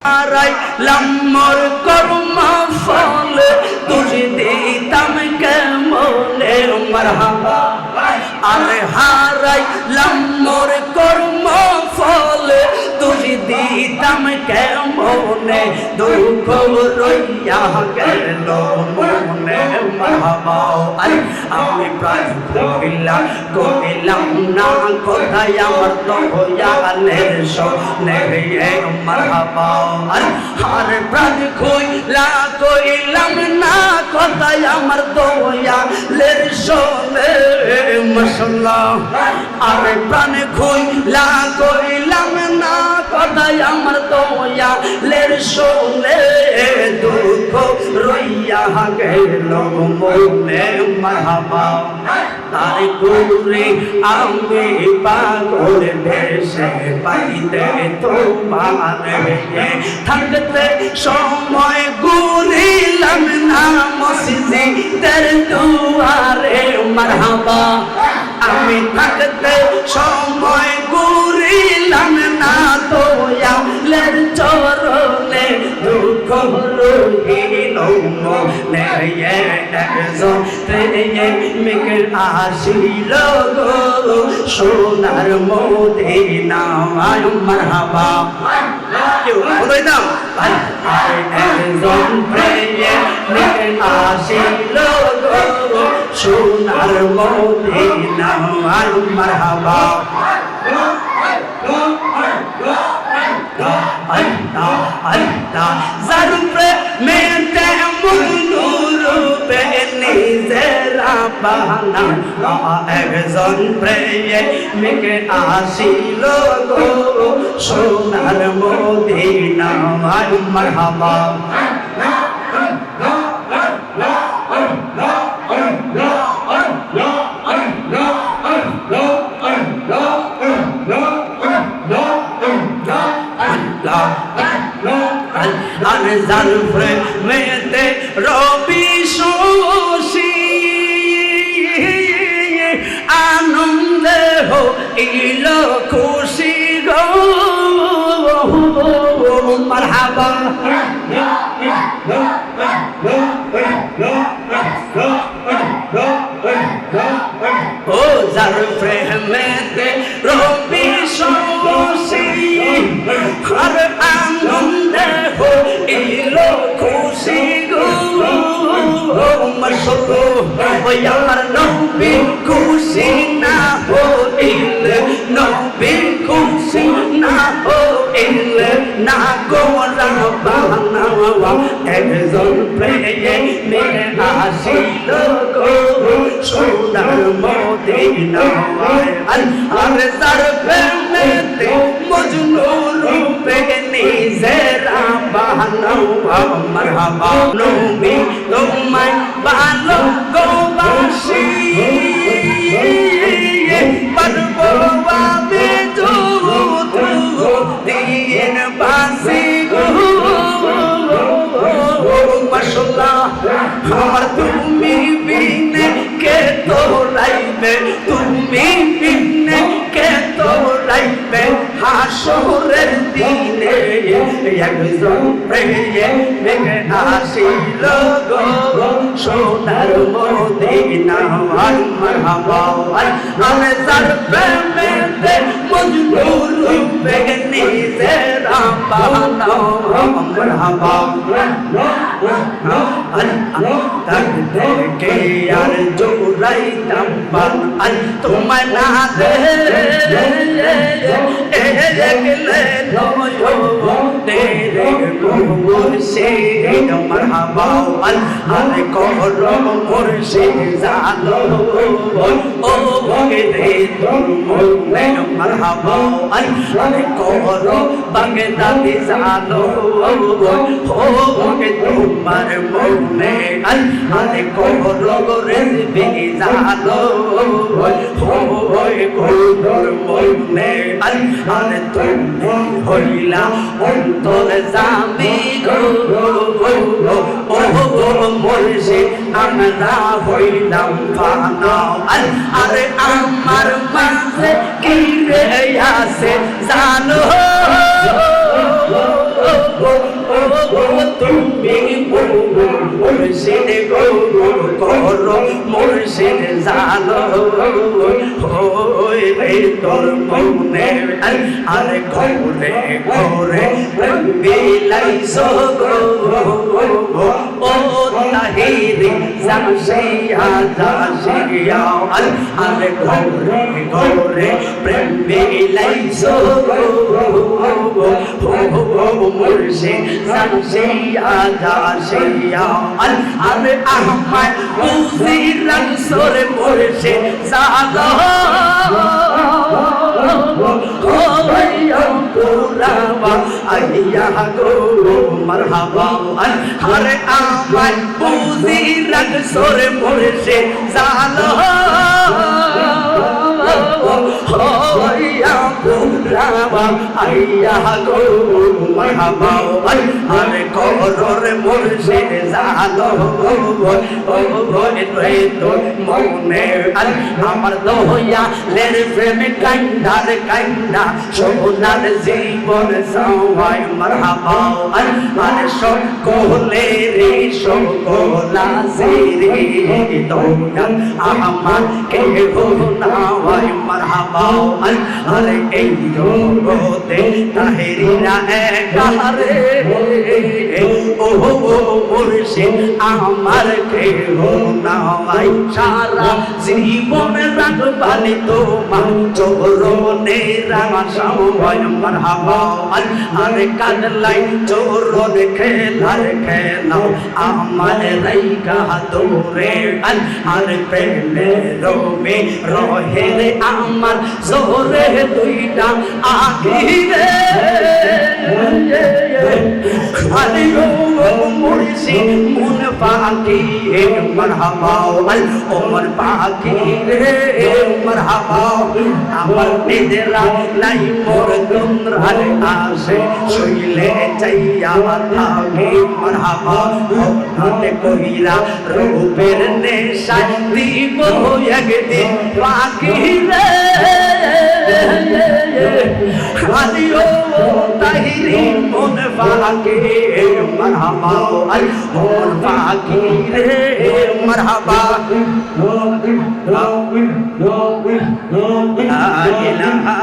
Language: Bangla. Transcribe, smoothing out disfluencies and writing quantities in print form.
হারাইলাম মোর কর্ম ফল তুই দিতাম কেমনে মারহাবা আরে হারাইলাম মোর কর্ম ফল তুই দিতাম কেমনে দুঃখ রইয়া গেল মনে মারহাবা আরে আমি প্রাণ কইলাম না কোথায় আমার দয়ালের সনে মারহাবা আর প্রাণ কইলাম না কোথায় আমার দয়ালের সনে মাশাআল্লাহ আরে প্রাণ কইলাম না কোথায় আমার দয়ালের সনে দুঃখ রইয়া গেল মনে মারহাবা তাই করে আমি পাগল দেশে পাইতে তোমার থাকতে সময় গুনিলাম না মসজিদের দুয়ারে মারহাবা আমি থাকতে সময় গুনিলাম না দয়ালের চরণে দুঃখ রহিল মনে একজন প্রেমিকের আসিল গো সোনার মদিনা মারহাবা কেউ বলে দাও একজন প্রেমিকের আসিল গো সোনার মদিনা মারহাবা আল্লাহ আল্লাহ জারুপে মেতে মুনুরুপে নিজেরা বাহানা একজন প্রেমিকে আসিল গো সোনার মদিনা মারহাবা জারুপে মেতে রবি শোষী আনন্দে হইল খুশি গো মারহাবা ও জারুপে মেতে রবি শোষী আর আনন্দে হইল খুশি গো মাশাআল্লাহ ওই আমার নবী খুশি না হইলে নবী খুশি না হইলে না গোরা বানাওয়া একজন প্রেমিকে আসিল গো সোনার মদিনা আর যার প্রেমেতে মজনু রূপে নিজেরা বানাওয়া মারহাবা নবী তোমায় ভালো গোবাসি পারবো আমি দিন বাসি গো মাশাআল্লাহ আমার তুমি বিনে কে তোরাইবে তুমি বিনে কে তোরাইবে হাসরের দিনে একজন প্রেমিকে আসিল গো সোনার মদিনা মারহাবা আমি যার প্রেমেতে মজনু রূপে নিজেরা বানাও মারহাবা কে আর জোড়াইতাম বান তোমায় না দেখলে তেরে মুর্শিদ মারহাবা আরে কর মুর্শিদ জানো ও গে তুমনে মারহাবা আরে কর বাগদাদি জানো ও গে তোমার মনে আরে কর রেজবি জানো কোন মনে আরে তুমি হইলা অন্তর জামি গো ও মুর্শিদ আমরা হইলাম ফানা আরে আমার মাঝে কি রে আছে জানো মুর্শিদ জানো ওই রে তোর মনে আর ঘরে ঘরে বিলাইছো গো ও তাহিরি জাসিয়া জাসিয়া আর ঘরে ঘরে প্রেম বিলাইছো গো মুর্শিদ জাসিয়া জাসিয়া আর আহমদ বুঝিলাম সোরে মুর্শিদ জানো আইয়া গো মারহাবা হরে আমায় বুঝি রাগ সোরে মুর্শিদ জানো আইয়া গো মারহাবা হরে করর মুর্শিদ জানো রে তো মনে আমার দয়া লের প্রেম কান্ডার কান্ডা সোনার জীবন সবাই মারহাবা আর সকলে রে সকলা রে দয়া আমার কে হো না হয় মারহাবা আরে এই জগতে তাহেরিরা একারে ও মুর্শিদ আমার কে হো না হয় সারা জীবন রাখবানি তোমার চরণে রাঙা সবাই মারহাবা আরে কাঁদলাই চরণ খেলার খেলা আমার রাইকা তোরে আর প্রেমে রবে রহে রে আমার জোরে দুইটা আখিরে খালি গো মুর্শিদ মন পাখি মারহাবা ওমর পাখি রে মারহাবা আমার নিজেরা নাই মোর তোমরার আসে শুইলে চাইয়া থাকে মারহাবা ওনাতে কইরা রূপের নেশা দিব একদিন পাখি রে খালি ও তাহিরি মন পাখি মারহাবা ওমর পাখি রে মারহাবা লা ইলাহা